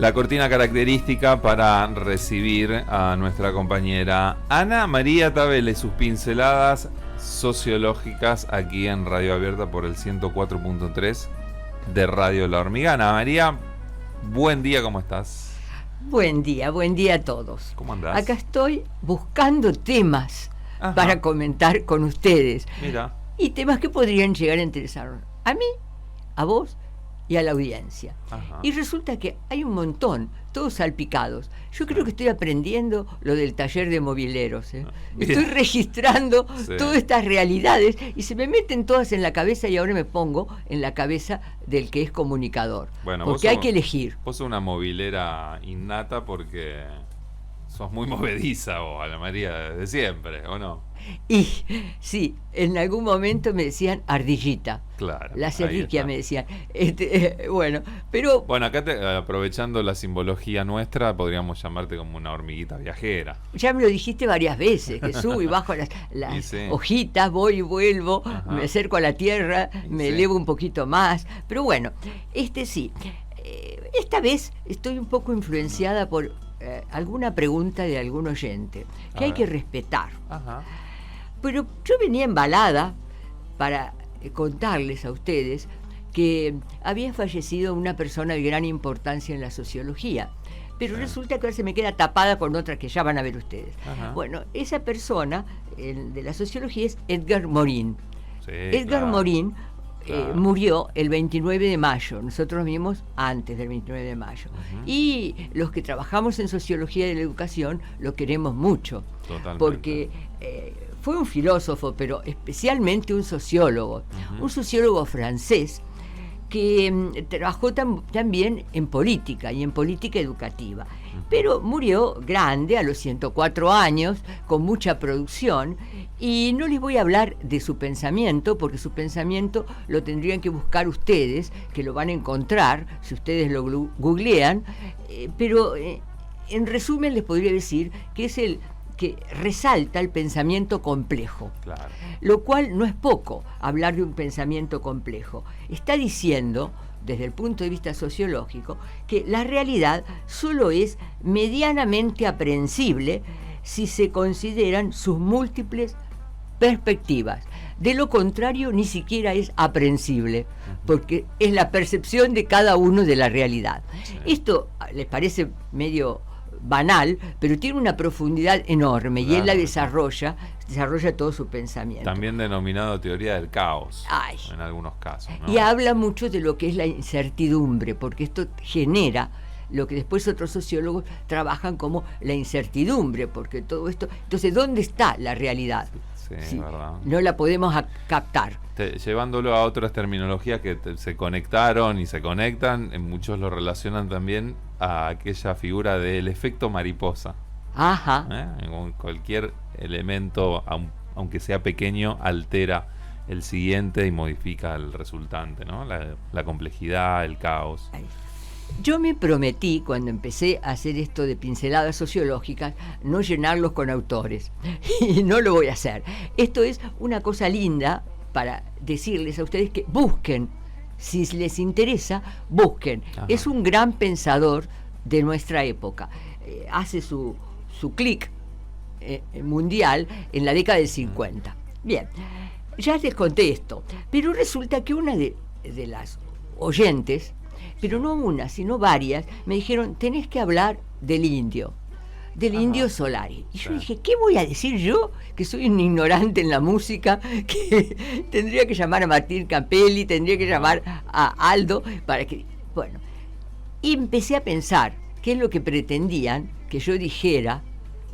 la cortina característica para recibir a nuestra compañera Ana María Tabele, sus pinceladas sociológicas aquí en Radio Abierta por el 104.3 de Radio La Hormiga. Ana María, buen día, ¿cómo estás? Buen día a todos. ¿Cómo andás? Acá estoy buscando temas Ajá. para comentar con ustedes. Mira. Y temas que podrían llegar a interesar a mí, a vos y a la audiencia. Ajá. Y resulta que hay un montón, todos salpicados. Yo creo que estoy aprendiendo lo del taller de mobileros. Estoy registrando todas estas realidades y se me meten todas en la cabeza y ahora me pongo en la cabeza del que es comunicador. Bueno, porque hay que elegir. Vos sos una movilera innata porque sos muy movediza vos, Ana María, desde siempre, ¿o no? Y sí, en algún momento me decían ardillita. Claro. La cerviquia me decían. Bueno, pero... Bueno, acá aprovechando la simbología nuestra, podríamos llamarte como una hormiguita viajera. Ya me lo dijiste varias veces, que subo y bajo las sí. hojitas, voy y vuelvo, Ajá. me acerco a la tierra, me elevo un poquito más. Pero bueno, sí. Esta vez estoy un poco influenciada por alguna pregunta de algún oyente, que hay que respetar. Ajá. Pero yo venía embalada para contarles a ustedes que había fallecido una persona de gran importancia en la sociología, pero resulta que ahora se me queda tapada con otra que ya van a ver ustedes. Ajá. Bueno, esa persona de la sociología es Edgar Morin. Sí, Edgar Morin murió el 29 de mayo, nosotros vimos antes del 29 de mayo. Uh-huh. Y los que trabajamos en sociología de la educación lo queremos mucho. Totalmente. Porque fue un filósofo, pero especialmente un sociólogo, un sociólogo francés que trabajó también en política y en política educativa. Pero murió grande, a los 104 años, con mucha producción, y no les voy a hablar de su pensamiento, porque su pensamiento lo tendrían que buscar ustedes, que lo van a encontrar si ustedes lo googlean, pero en resumen les podría decir que es el que resalta el pensamiento complejo, claro. Lo cual no es poco hablar de un pensamiento complejo. Está diciendo, desde el punto de vista sociológico, que la realidad solo es medianamente aprehensible si se consideran sus múltiples perspectivas. De lo contrario, ni siquiera es aprehensible, porque es la percepción de cada uno de la realidad. Sí. Esto les parece medio banal, pero tiene una profundidad enorme, claro. Y él la desarrolla todo su pensamiento. También denominado teoría del caos, en algunos casos, ¿no? Y habla mucho de lo que es la incertidumbre, porque esto genera lo que después otros sociólogos trabajan como la incertidumbre, porque todo esto... Entonces, ¿dónde está la realidad? Sí, verdad. No la podemos captar. Llevándolo a otras terminologías que se conectaron y se conectan, muchos lo relacionan también a aquella figura del efecto mariposa. Ajá. Cualquier elemento, aunque sea pequeño, altera el siguiente y modifica el resultante, ¿no? La complejidad, el caos. Yo me prometí, cuando empecé a hacer esto de pinceladas sociológicas, no llenarlos con autores. Y no lo voy a hacer. Esto es una cosa linda para decirles a ustedes que busquen. Si les interesa, busquen. Ajá. Es un gran pensador de nuestra época. Hace su clic mundial en la década del 50. Bien, ya les conté esto. Pero resulta que una de las oyentes, pero no una, sino varias, me dijeron, tenés que hablar del indio Solari. Y yo dije, ¿qué voy a decir yo? Que soy un ignorante en la música, que tendría que llamar a Martín Capelli, tendría que llamar a Aldo, para que... Bueno, y empecé a pensar qué es lo que pretendían que yo dijera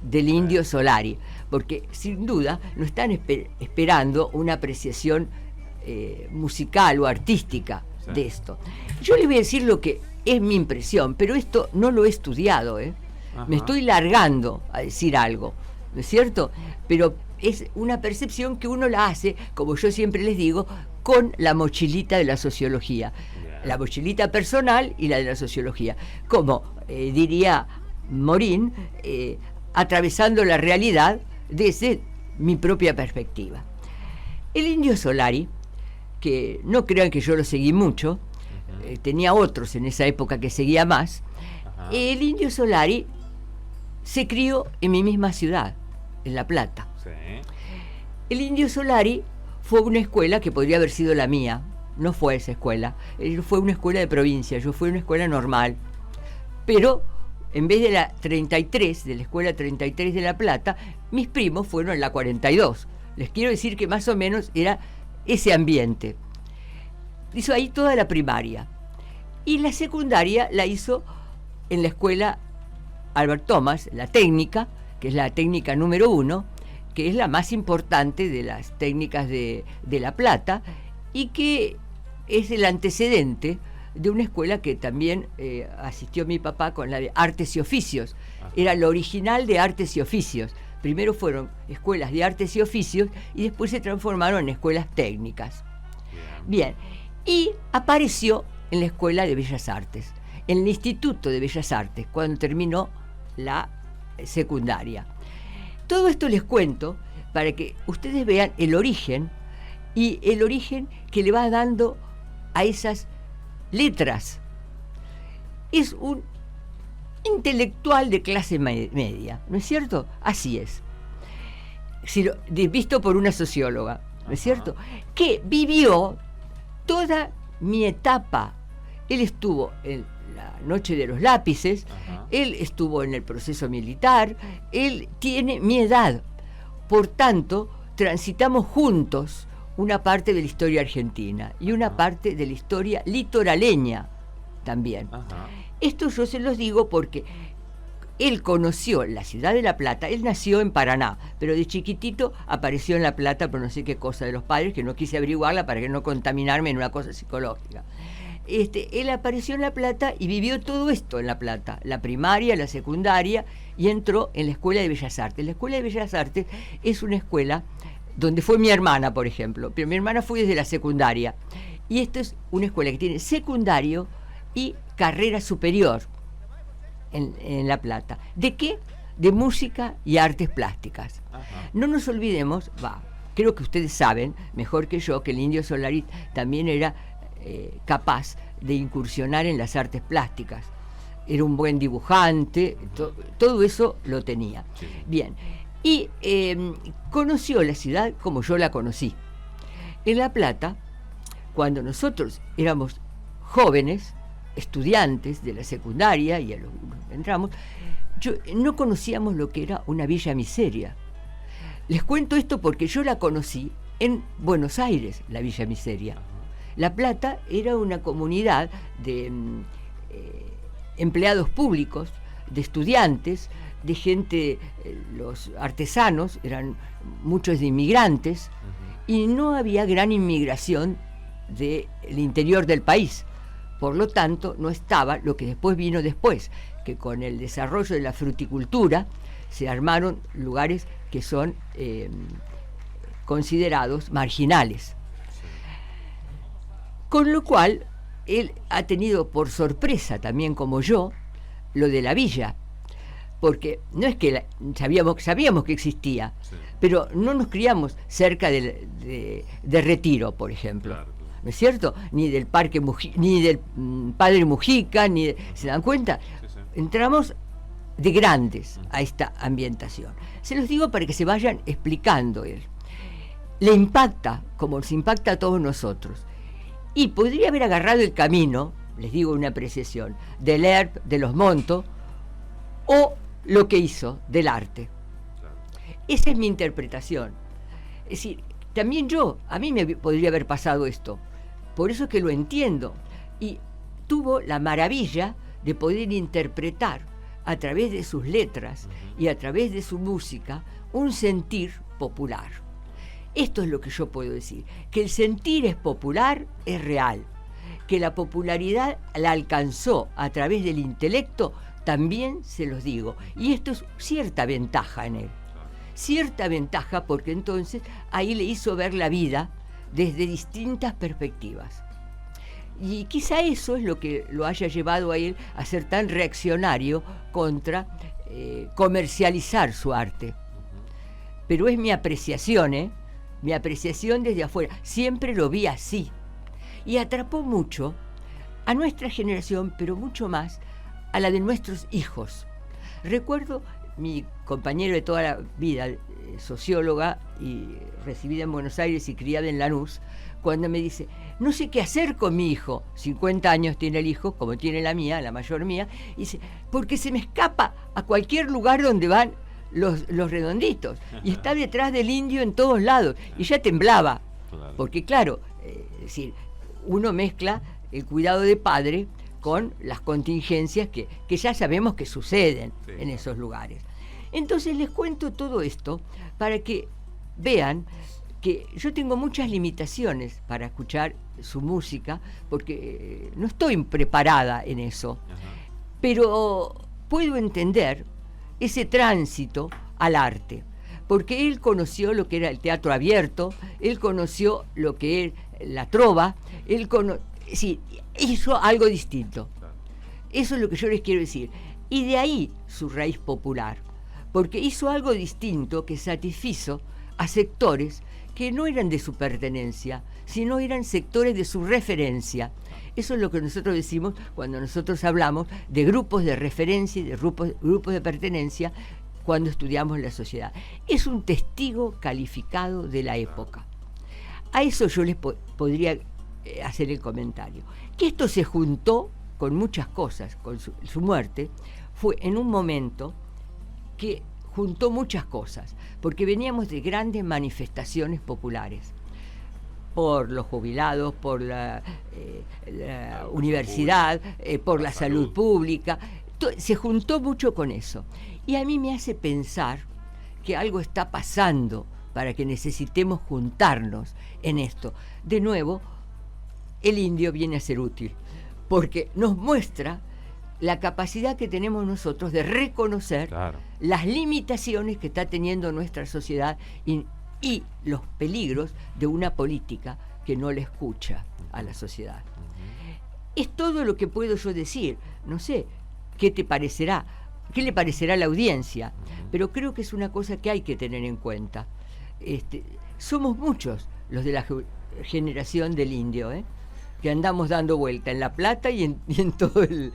del indio Solari, porque sin duda no están esperando una apreciación musical o artística de esto. Yo les voy a decir lo que es mi impresión, pero esto no lo he estudiado, me estoy largando a decir algo, ¿no es cierto? Pero es una percepción que uno la hace, como yo siempre les digo, con la mochilita de la sociología, la mochilita personal y la de la sociología, como diría Morin, atravesando la realidad desde mi propia perspectiva. El indio Solari, que no crean que yo lo seguí mucho, tenía otros en esa época que seguía más, El Indio Solari se crió en mi misma ciudad, en La Plata. Sí. El Indio Solari fue una escuela que podría haber sido la mía. No fue esa escuela. Fue una escuela de provincia. Yo fui a una escuela normal. Pero en vez de la 33, de la escuela 33 de La Plata, mis primos fueron a la 42. Les quiero decir que más o menos era ese ambiente. Hizo ahí toda la primaria. Y la secundaria la hizo en la escuela Albert Thomas, la técnica, que es la técnica número 1, que es la más importante de las técnicas de La Plata, y que es el antecedente de una escuela que también asistió mi papá, con la de Artes y Oficios. Ajá. Era la original de Artes y Oficios. Primero fueron escuelas de Artes y Oficios y después se transformaron en escuelas técnicas. Bien, y apareció en la Escuela de Bellas Artes, en el Instituto de Bellas Artes, cuando terminó la secundaria. Todo esto les cuento para que ustedes vean el origen, y el origen que le va dando a esas letras. Es un intelectual de clase media, ¿no es cierto? Así es. Visto por una socióloga, ¿no es cierto? Que vivió toda mi etapa. Él estuvo en la Noche de los Lápices, él estuvo en el proceso militar, él tiene mi edad. Por tanto, transitamos juntos una parte de la historia argentina y una parte de la historia litoraleña también. Esto yo se los digo porque él conoció la ciudad de La Plata. Él nació en Paraná, pero de chiquitito apareció en La Plata por no sé qué cosa de los padres, que no quise averiguarla para que no contaminarme en una cosa psicológica. Él apareció en La Plata y vivió todo esto en La Plata, la primaria, la secundaria, y entró en la Escuela de Bellas Artes. La Escuela de Bellas Artes es una escuela donde fue mi hermana, por ejemplo, pero mi hermana fue desde la secundaria. Y esto es una escuela que tiene secundario y carrera superior en La Plata. ¿De qué? De música y artes plásticas. No nos olvidemos, creo que ustedes saben mejor que yo que el Indio Solari también era capaz de incursionar en las artes plásticas. Era un buen dibujante, todo eso lo tenía. Sí. Bien, y conoció la ciudad como yo la conocí. En La Plata, cuando nosotros éramos jóvenes, estudiantes de la secundaria, y entramos, no conocíamos lo que era una villa miseria. Les cuento esto porque yo la conocí en Buenos Aires, la Villa Miseria. La Plata era una comunidad de empleados públicos, de estudiantes, de gente, los artesanos, eran muchos de inmigrantes, y no había gran inmigración del interior del país. Por lo tanto, no estaba lo que después vino después, que con el desarrollo de la fruticultura se armaron lugares que son considerados marginales. Con lo cual, él ha tenido por sorpresa también, como yo, lo de la villa, porque no es que sabíamos que existía, sí, pero no nos criamos cerca de Retiro, por ejemplo. Claro. ¿No es cierto? Ni del Parque ni del Padre Mujica, ¿se dan cuenta? Sí, sí. Entramos de grandes a esta ambientación. Se los digo para que se vayan explicando él. Le impacta, como nos impacta a todos nosotros. Y podría haber agarrado el camino, les digo una apreciación, del Herb, de los Monto, o lo que hizo del arte. Claro. Esa es mi interpretación. Es decir, también a mí me podría haber pasado esto. Por eso es que lo entiendo. Y tuvo la maravilla de poder interpretar a través de sus letras y a través de su música un sentir popular. Esto es lo que yo puedo decir, que el sentir es popular, es real, que la popularidad la alcanzó a través del intelecto, también se los digo, y esto es cierta ventaja en él, cierta ventaja, porque entonces ahí le hizo ver la vida desde distintas perspectivas. Y quizá eso es lo que lo haya llevado a él a ser tan reaccionario contra comercializar su arte. Pero es mi apreciación, mi apreciación desde afuera. Siempre lo vi así. Y atrapó mucho a nuestra generación, pero mucho más a la de nuestros hijos. Recuerdo mi compañero de toda la vida, socióloga y recibida en Buenos Aires y criada en Lanús, cuando me dice, no sé qué hacer con mi hijo, 50 años tiene el hijo, como tiene la mía, la mayor mía, y dice, porque se me escapa a cualquier lugar donde van los redonditos, y está detrás del indio en todos lados, y ya temblaba, porque claro, es decir, uno mezcla el cuidado de padre con las contingencias que ya sabemos que suceden en esos lugares. Entonces les cuento todo esto para que vean que yo tengo muchas limitaciones para escuchar su música, porque no estoy preparada en eso, pero puedo entender ese tránsito al arte, porque él conoció lo que era el teatro abierto, él conoció lo que es la trova, sí, hizo algo distinto. Eso es lo que yo les quiero decir. Y de ahí su raíz popular, porque hizo algo distinto que satisfizo a sectores que no eran de su pertenencia, sino eran sectores de su referencia. Eso es lo que nosotros decimos cuando nosotros hablamos de grupos de referencia y de grupos de pertenencia cuando estudiamos la sociedad. Es un testigo calificado de la época. A eso yo les podría hacer el comentario. Que esto se juntó con muchas cosas, con su muerte, fue en un momento que juntó muchas cosas, porque veníamos de grandes manifestaciones populares, por los jubilados, por la universidad, por la salud pública, se juntó mucho con eso. Y a mí me hace pensar que algo está pasando para que necesitemos juntarnos en esto. De nuevo, el indio viene a ser útil, porque nos muestra la capacidad que tenemos nosotros de reconocer las limitaciones que está teniendo nuestra sociedad y los peligros de una política que no le escucha a la sociedad. Es todo lo que puedo yo decir. No sé qué te parecerá, qué le parecerá a la audiencia, pero creo que es una cosa que hay que tener en cuenta. Somos muchos los de la generación del indio, que andamos dando vuelta en La Plata y en todo el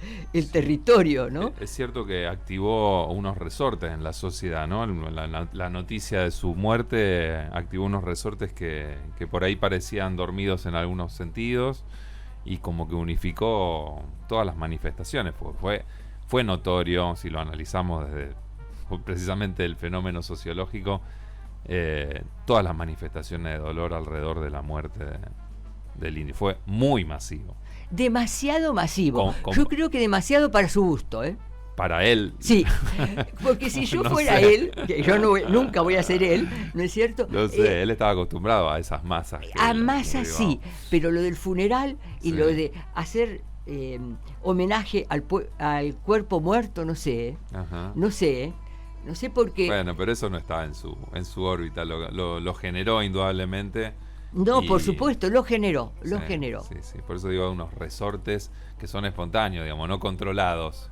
territorio, ¿no? Es cierto que activó unos resortes en la sociedad, ¿no? La noticia de su muerte activó unos resortes que por ahí parecían dormidos en algunos sentidos y como que unificó todas las manifestaciones. Fue notorio, si lo analizamos desde precisamente el fenómeno sociológico, todas las manifestaciones de dolor alrededor de la muerte del indio. Fue muy masivo. Demasiado masivo. Yo creo que demasiado para su gusto, Para él. Sí, porque si yo fuera él, que yo nunca voy a ser él, ¿no es cierto? No sé, él estaba acostumbrado a esas masas. A masas sí, pero lo del funeral y lo de hacer homenaje al cuerpo muerto, no sé, no sé por qué. Bueno, pero eso no estaba en su órbita, lo generó indudablemente. No, por supuesto, lo generó. Sí, por eso digo unos resortes que son espontáneos, digamos, no controlados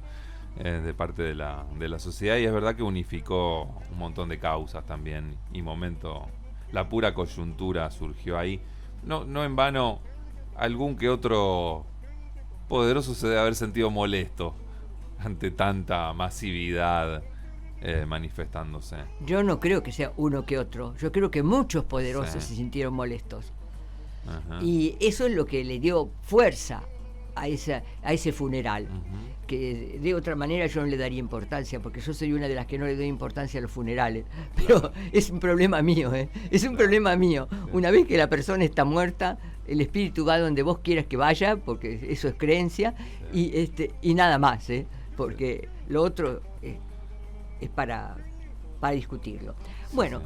de parte de la sociedad, y es verdad que unificó un montón de causas también y momentos. La pura coyuntura surgió ahí. No en vano, algún que otro poderoso se debe haber sentido molesto ante tanta masividad manifestándose. Yo no creo que sea uno que otro. Yo creo que muchos poderosos se sintieron molestos. Y eso es lo que le dio fuerza a ese funeral, que de otra manera yo no le daría importancia, porque yo soy una de las que no le doy importancia a los funerales, pero es un problema mío, es un problema mío. Una vez que la persona está muerta, el espíritu va donde vos quieras que vaya, porque eso es creencia, y nada más, porque lo otro es para discutirlo. Bueno,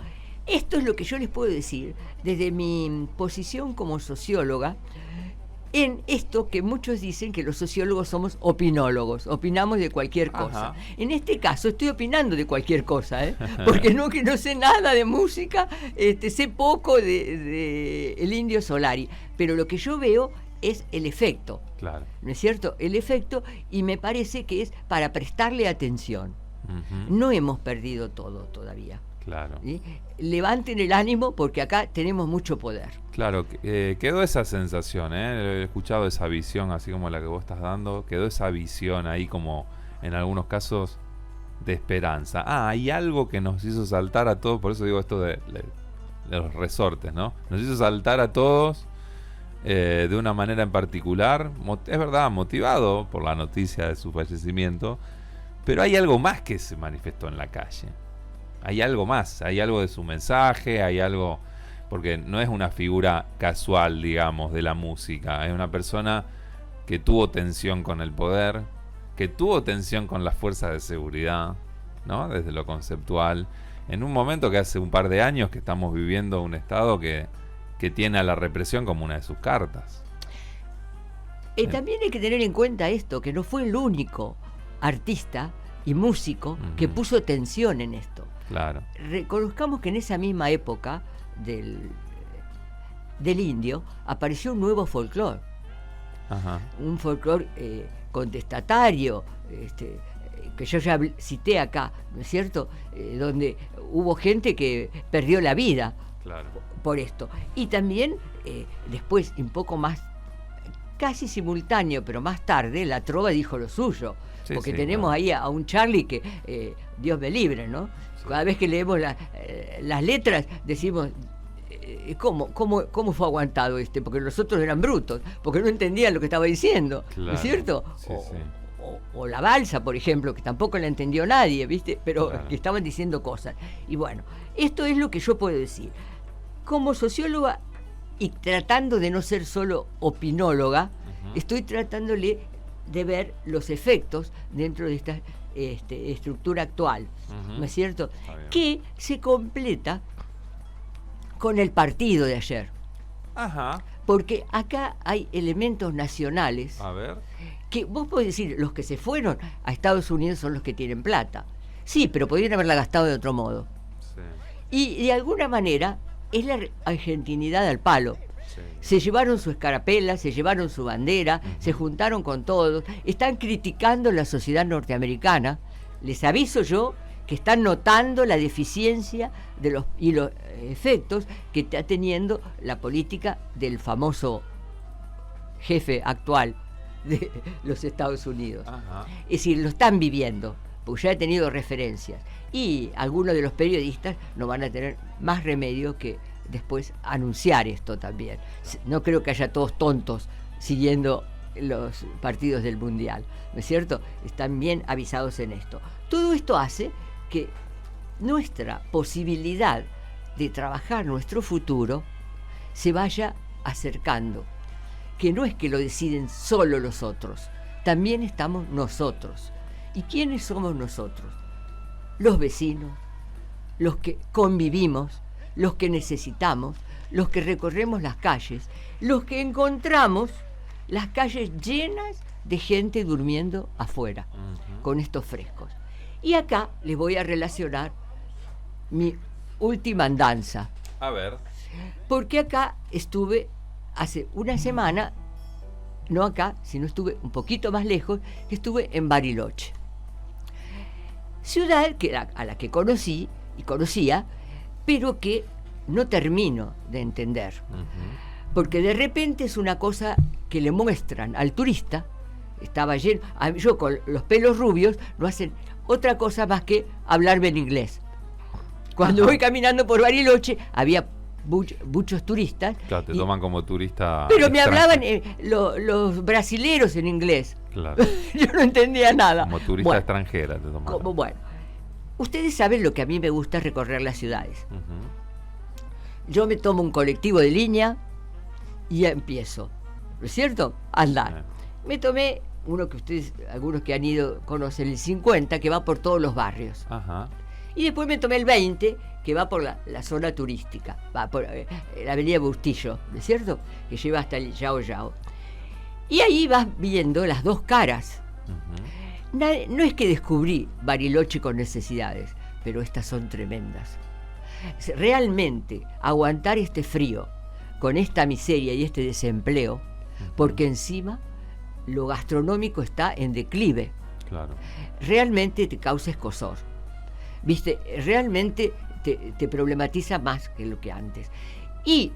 esto es lo que yo les puedo decir desde mi posición como socióloga, en esto que muchos dicen que los sociólogos somos opinólogos, opinamos de cualquier cosa. En este caso estoy opinando de cualquier cosa, porque que no sé nada de música, sé poco de el Indio Solari, pero lo que yo veo es el efecto, ¿no es cierto? El efecto, y me parece que es para prestarle atención. No hemos perdido todo todavía. ¿Sí? Levanten el ánimo, porque acá tenemos mucho poder. Claro, quedó esa sensación, he escuchado esa visión así como la que vos estás dando, quedó esa visión ahí como en algunos casos, de esperanza. Hay algo que nos hizo saltar a todos, por eso digo esto de los resortes, ¿no? Nos hizo saltar a todos de una manera en particular, es verdad, motivado por la noticia de su fallecimiento, pero hay algo más que se manifestó en la calle. Hay algo más, hay algo de su mensaje, hay algo, porque no es una figura casual, digamos, de la música, es una persona que tuvo tensión con el poder, que tuvo tensión con las fuerzas de seguridad, ¿no? Desde lo conceptual, en un momento que hace un par de años que estamos viviendo un estado que tiene a la represión como una de sus cartas. También hay que tener en cuenta esto, que no fue el único artista y músico que puso tensión en esto. Claro. Reconozcamos que en esa misma época del indio apareció un nuevo folclore. Ajá. Un folclore contestatario, que yo ya cité acá, ¿no es cierto? Donde hubo gente que perdió la vida. Claro. Por esto. Y también después, un poco más, casi simultáneo, pero más tarde, la trova dijo lo suyo. Sí, porque tenemos ahí a un Charlie que, Dios me libre, ¿no? Sí. Cada vez que leemos las letras decimos, ¿cómo fue aguantado este? Porque los otros eran brutos, porque no entendían lo que estaba diciendo, claro. ¿No es cierto? Sí, o la balsa, por ejemplo, que tampoco la entendió nadie, ¿viste? Pero claro, que estaban diciendo cosas. Y bueno, esto es lo que yo puedo decir. Como socióloga, y tratando de no ser solo opinóloga, estoy tratándole de ver los efectos dentro de esta estructura actual, ¿no es cierto? Que se completa con el partido de ayer. Ajá. Porque acá hay elementos nacionales. A ver. Que vos podés decir, los que se fueron a Estados Unidos son los que tienen plata. Sí, pero podrían haberla gastado de otro modo. Sí. Y de alguna manera es la argentinidad al palo. Sí. Se llevaron su escarapela, se llevaron su bandera, se juntaron con todos, están criticando la sociedad norteamericana. Les aviso yo que están notando la deficiencia y los efectos que está teniendo la política del famoso jefe actual de los Estados Unidos. Ajá. Es decir, lo están viviendo, porque ya he tenido referencias. Y algunos de los periodistas no van a tener más remedio que después anunciar esto también. No creo que haya todos tontos siguiendo los partidos del Mundial, ¿no es cierto? Están bien avisados en esto. Todo esto hace que nuestra posibilidad de trabajar nuestro futuro se vaya acercando. Que no es que lo deciden solo los otros, también estamos nosotros. ¿Y quiénes somos nosotros? Los vecinos, los que convivimos, los que necesitamos, los que recorremos las calles, los que encontramos las calles llenas de gente durmiendo afuera, con estos frescos. Y acá les voy a relacionar mi última andanza. A ver. Porque acá estuve hace una semana, no acá, sino estuve un poquito más lejos, estuve en Bariloche. Ciudad a la que conocí y conocía, pero que no termino de entender. Porque de repente es una cosa que le muestran al turista, estaba lleno, yo con los pelos rubios no hacen otra cosa más que hablarme en inglés. Cuando voy caminando por Bariloche había muchos turistas. Claro, te toman como turista. Pero me hablaban los brasileros en inglés. Claro. Yo no entendía nada. Como turista extranjera te tomaban. Bueno, ustedes saben lo que a mí me gusta recorrer las ciudades. Yo me tomo un colectivo de línea y ya empiezo, ¿no es cierto? A andar. Me tomé uno que ustedes, algunos que han ido, conocen, el 50, que va por todos los barrios. Ajá. Y después me tomé el 20, que va por la zona turística, va por la avenida Bustillo, ¿no es cierto? Que lleva hasta el Yao Yao. Y ahí vas viendo las dos caras. No es que descubrí Bariloche con necesidades, pero estas son tremendas. Realmente aguantar este frío con esta miseria y este desempleo, porque encima lo gastronómico está en declive. Claro. Realmente te causa escosor. ¿Viste? Realmente te problematiza más que lo que antes. ¿Y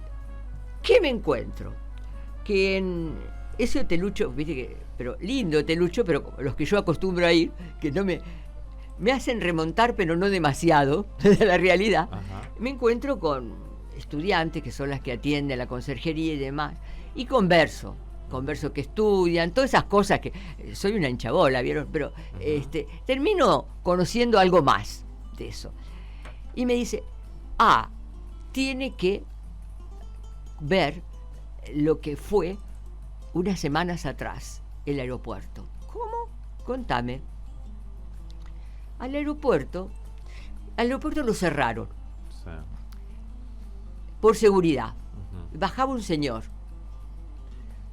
qué me encuentro? Que en ese hotelucho, viste que pero lindo Telucho, pero los que yo acostumbro a ir, que no me hacen remontar, pero no demasiado, de la realidad. Ajá. Me encuentro con estudiantes, que son las que atienden la conserjería y demás, y converso que estudian, todas esas cosas que soy una hinchabola, ¿vieron? Pero termino conociendo algo más de eso. Y me dice, tiene que ver lo que fue unas semanas atrás el aeropuerto. ¿Cómo? Contame. Al aeropuerto lo cerraron. Sí. Por seguridad. Ujú. Bajaba un señor.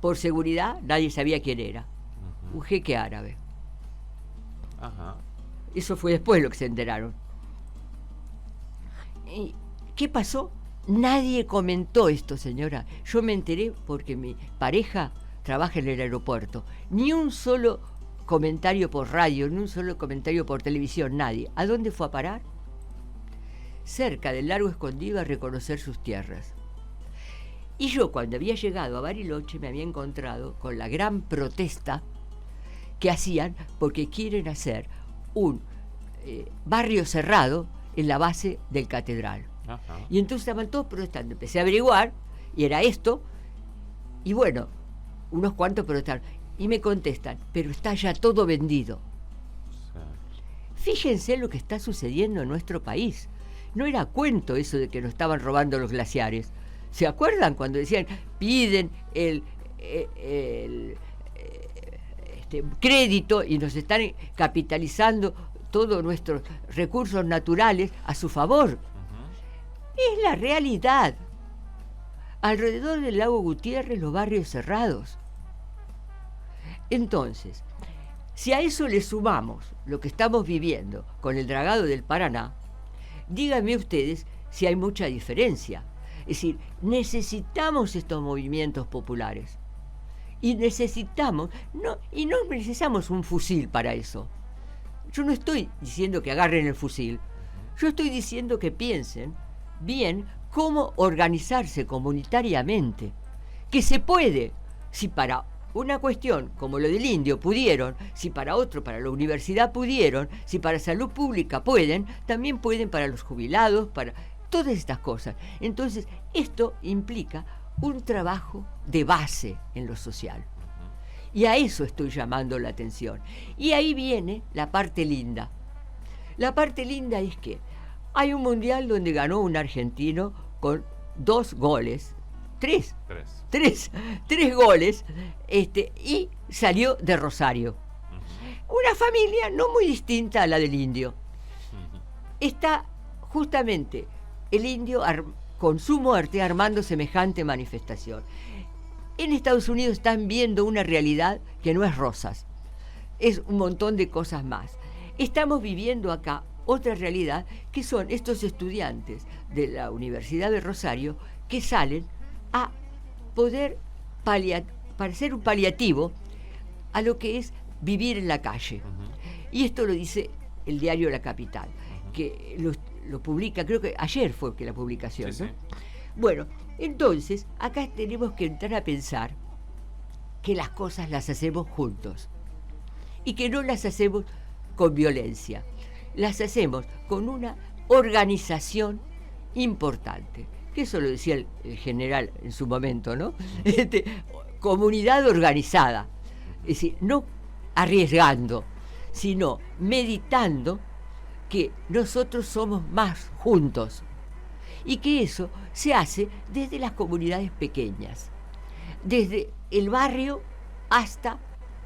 Por seguridad, nadie sabía quién era. Ujú. Un jeque árabe. Ajá. Eso fue después lo que se enteraron. ¿Y qué pasó? Nadie comentó esto, señora. Yo me enteré porque mi pareja trabaja en el aeropuerto. Ni un solo comentario por radio, ni un solo comentario por televisión, nadie. ¿A dónde fue a parar? Cerca del Largo Escondido a reconocer sus tierras. Y yo, cuando había llegado a Bariloche, me había encontrado con la gran protesta que hacían porque quieren hacer un barrio cerrado en la base del Catedral. Ajá. Y entonces estaban todos protestando. Empecé a averiguar, y era esto, y bueno, unos cuantos protestaron. Y me contestan, pero está ya todo vendido. Sí. Fíjense lo que está sucediendo en nuestro país. No era cuento eso de que nos estaban robando los glaciares. ¿Se acuerdan cuando decían, piden el crédito y nos están capitalizando todos nuestros recursos naturales a su favor? Ujú. Es la realidad. Alrededor del lago Gutiérrez, los barrios cerrados. Entonces, si a eso le sumamos lo que estamos viviendo con el dragado del Paraná, díganme ustedes si hay mucha diferencia. Es decir, necesitamos estos movimientos populares. Y no necesitamos un fusil para eso. Yo no estoy diciendo que agarren el fusil. Yo estoy diciendo que piensen bien cómo organizarse comunitariamente. Que se puede, si para una cuestión como lo del indio pudieron, si para otro, para la universidad pudieron, si para salud pública pueden, también pueden para los jubilados, para todas estas cosas. Entonces, esto implica un trabajo de base en lo social. Y a eso estoy llamando la atención. Y ahí viene la parte linda. La parte linda es que hay un mundial donde ganó un argentino con 2 goles, 3 goles, y salió de Rosario. Ujú. Una familia no muy distinta a la del indio. Ujú. Está justamente el indio con su muerte armando semejante manifestación. En Estados Unidos están viendo una realidad que no es rosas, es un montón de cosas más. Estamos viviendo acá otra realidad, que son estos estudiantes de la Universidad de Rosario que salen a poder para ser un paliativo a lo que es vivir en la calle. Ujú. Y esto lo dice el diario La Capital, que lo publica, creo que ayer fue que la publicación, Sí, ¿no? sí. Bueno, entonces, acá tenemos que entrar a pensar que las cosas las hacemos juntos y que no las hacemos con violencia, las hacemos con una organización importante, que eso lo decía el general en su momento, ¿no? Comunidad organizada, es decir, no arriesgando, sino meditando que nosotros somos más juntos y que eso se hace desde las comunidades pequeñas, desde el barrio hasta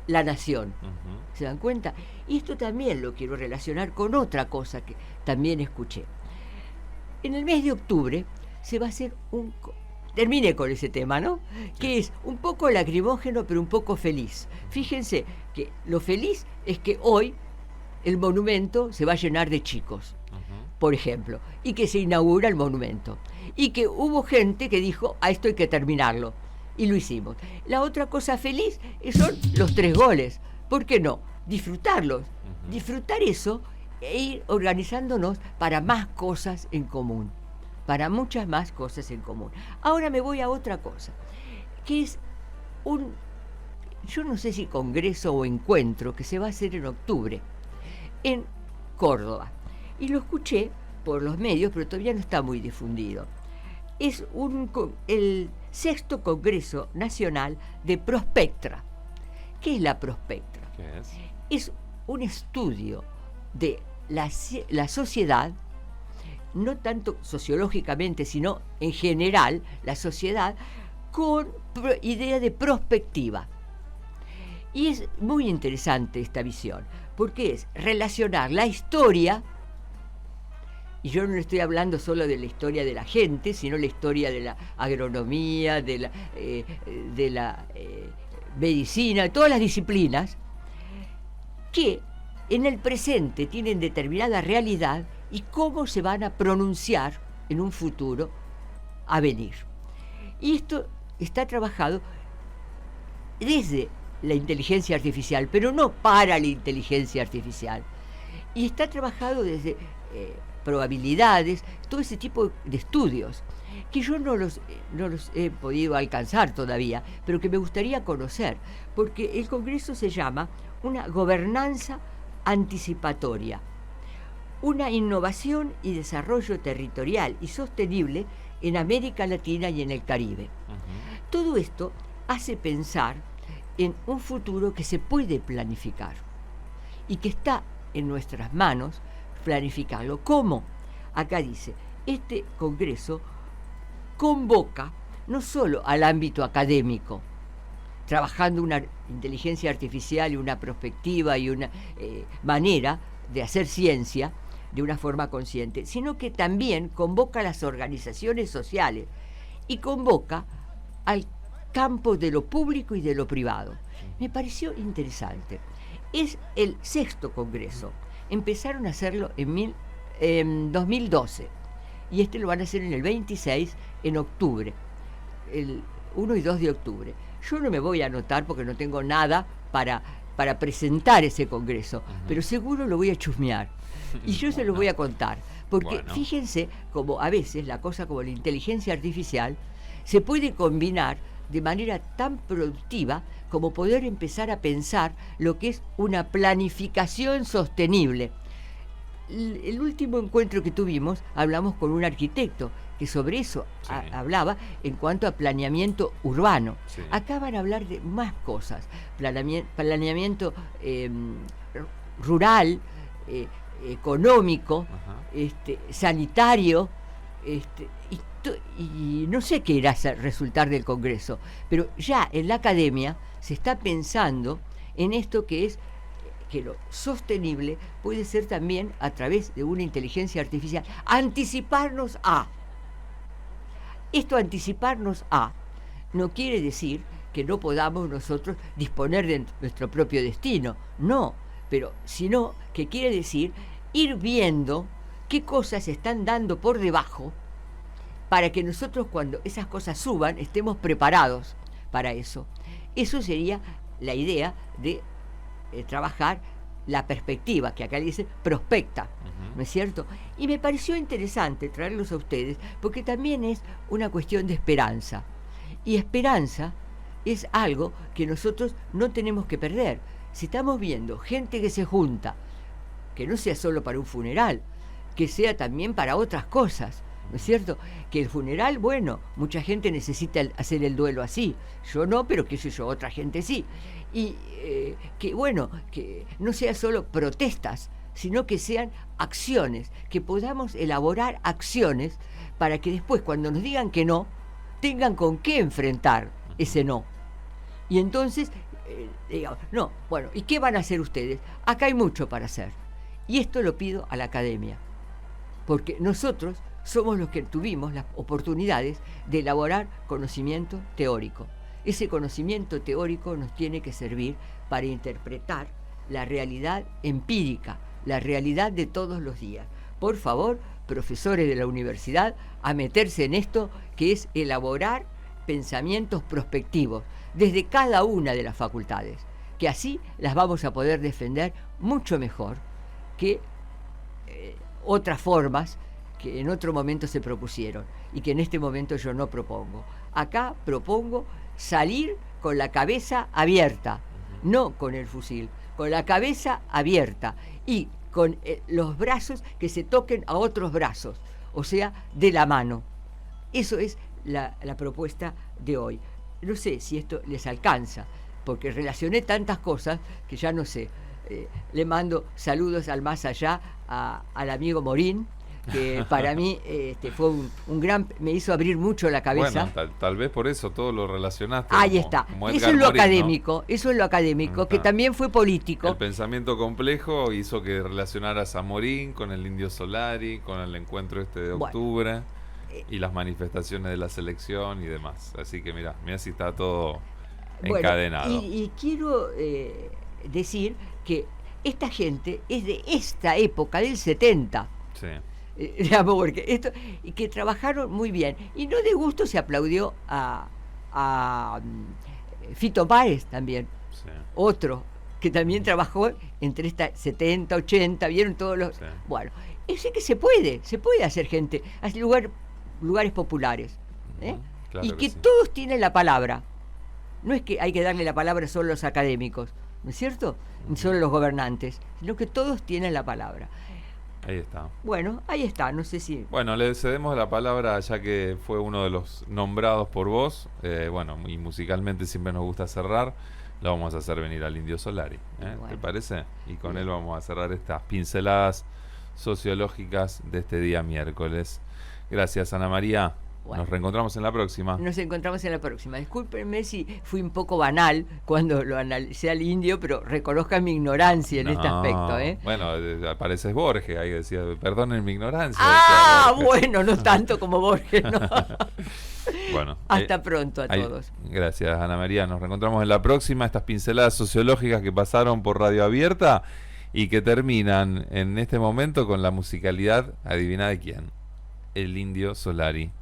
la nación. Ujú. ¿Se dan cuenta? Y esto también lo quiero relacionar con otra cosa que también escuché. En el mes de octubre se va a hacer terminé con ese tema, ¿no? Sí. Que es un poco lacrimógeno, pero un poco feliz. Fíjense que lo feliz es que hoy el monumento se va a llenar de chicos, por ejemplo, y que se inaugura el monumento. Y que hubo gente que dijo, a esto hay que terminarlo. Y lo hicimos. La otra cosa feliz son los 3 goles. ¿Por qué no? Disfrutarlos. Ujú. Disfrutar eso e ir organizándonos para más cosas en común. Para muchas más cosas en común. Ahora me voy a otra cosa, que es yo no sé si congreso o encuentro, que se va a hacer en octubre, en Córdoba. Y lo escuché por los medios, pero todavía no está muy difundido. Es el 6º Congreso Nacional de Prospectra. ¿Qué es la Prospectra? ¿Qué es? Es un estudio de la sociedad, no tanto sociológicamente, sino en general, la sociedad, con idea de prospectiva. Y es muy interesante esta visión, porque es relacionar la historia, y yo no estoy hablando solo de la historia de la gente, sino la historia de la agronomía, de la medicina, de todas las disciplinas, que en el presente tienen determinada realidad y cómo se van a pronunciar en un futuro a venir. Y esto está trabajado desde la inteligencia artificial, pero no para la inteligencia artificial. Y está trabajado desde probabilidades, todo ese tipo de estudios, que yo no los he podido alcanzar todavía, pero que me gustaría conocer, porque el Congreso se llama una gobernanza anticipatoria, una innovación y desarrollo territorial y sostenible en América Latina y en el Caribe. Uh-huh. Todo esto hace pensar en un futuro que se puede planificar y que está en nuestras manos planificarlo. ¿Cómo? Acá dice, este Congreso convoca no solo al ámbito académico, trabajando una inteligencia artificial y una perspectiva y una manera de hacer ciencia de una forma consciente, sino que también convoca a las organizaciones sociales y convoca al campo de lo público y de lo privado. Me pareció interesante. Es el 6º Congreso. Empezaron a hacerlo en 2012 y lo van a hacer en el 26 en octubre, el 1 y 2 de octubre. Yo no me voy a anotar porque no tengo nada para presentar ese congreso, uh-huh, pero seguro lo voy a chusmear y yo se lo voy a contar, porque fíjense como a veces la cosa como la inteligencia artificial se puede combinar de manera tan productiva como poder empezar a pensar lo que es una planificación sostenible. El último encuentro que tuvimos, hablamos con un arquitecto que sobre eso hablaba en cuanto a planeamiento urbano. Sí. Acá van a hablar de más cosas, planeamiento rural, económico, sanitario, y no sé qué irá a resultar del Congreso, pero ya en la academia se está pensando en esto que es que lo sostenible puede ser también a través de una inteligencia artificial. Anticiparnos a. Esto, anticiparnos a, no quiere decir que no podamos nosotros disponer de nuestro propio destino, no, pero sino que quiere decir ir viendo qué cosas se están dando por debajo para que nosotros cuando esas cosas suban estemos preparados para eso. Eso sería la idea de trabajar la perspectiva, que acá dice prospecta, uh-huh, ¿no es cierto? Y me pareció interesante traerlos a ustedes porque también es una cuestión de esperanza. Y esperanza es algo que nosotros no tenemos que perder. Si estamos viendo gente que se junta, que no sea solo para un funeral, que sea también para otras cosas, ¿no es cierto? Que el funeral, bueno, mucha gente necesita hacer el duelo así, yo no, pero qué sé yo, otra gente sí. Y que bueno, que no sea solo protestas, sino que sean acciones, que podamos elaborar acciones para que después cuando nos digan que no, tengan con qué enfrentar ese no. Y entonces, digamos, no, bueno, ¿y qué van a hacer ustedes? Acá hay mucho para hacer. Y esto lo pido a la academia, porque nosotros somos los que tuvimos las oportunidades de elaborar conocimiento teórico. Ese conocimiento teórico nos tiene que servir para interpretar la realidad empírica, la realidad de todos los días. Por favor, profesores de la universidad, a meterse en esto que es elaborar pensamientos prospectivos desde cada una de las facultades, que así las vamos a poder defender mucho mejor que otras formas que en otro momento se propusieron y que en este momento yo no propongo. Acá propongo salir con la cabeza abierta, no con el fusil, con la cabeza abierta y con los brazos que se toquen a otros brazos, o sea, de la mano. Eso es la propuesta de hoy. No sé si esto les alcanza, porque relacioné tantas cosas que ya no sé. Le mando saludos al más allá al amigo Morín, que para mí fue un gran, me hizo abrir mucho la cabeza. Bueno, tal vez por eso todo lo relacionaste. Ahí está. Eso es lo académico, ¿no? Eso es lo académico, que también fue político. El pensamiento complejo hizo que relacionaras a Morín con el Indio Solari, con el encuentro de octubre y las manifestaciones de la selección y demás. Así que mira si está todo encadenado. Y quiero decir que esta gente es de esta época, del 70. Sí. Porque esto, y que trabajaron muy bien. Y no de gusto se aplaudió a Fito Páez también, sí. Otro que también trabajó entre esta 70, 80, vieron todos los... Sí. Bueno, es que se puede hacer gente, hacer lugares populares, claro, y que sí. Todos tienen la palabra. No es que hay que darle la palabra solo a los académicos, ¿no es cierto? Ni solo a los gobernantes, sino que todos tienen la palabra. Ahí está. Bueno, ahí está, no sé si... Bueno, le cedemos la palabra ya que fue uno de los nombrados por vos. Y musicalmente siempre nos gusta cerrar. Lo vamos a hacer venir al Indio Solari. Bueno. ¿Te parece? Y con él vamos a cerrar estas pinceladas sociológicas de este día miércoles. Gracias, Ana María. Bueno, nos reencontramos en la próxima. Nos encontramos en la próxima. Discúlpenme si fui un poco banal cuando lo analicé al Indio, pero reconozcan mi ignorancia en este aspecto. Bueno, apareces Borges, ahí decía, perdonen mi ignorancia. Bueno, no tanto como Borges, ¿no? Bueno, hasta pronto a todos. Gracias, Ana María. Nos reencontramos en la próxima. Estas pinceladas sociológicas que pasaron por Radio Abierta y que terminan en este momento con la musicalidad, adivina de quién, el Indio Solari.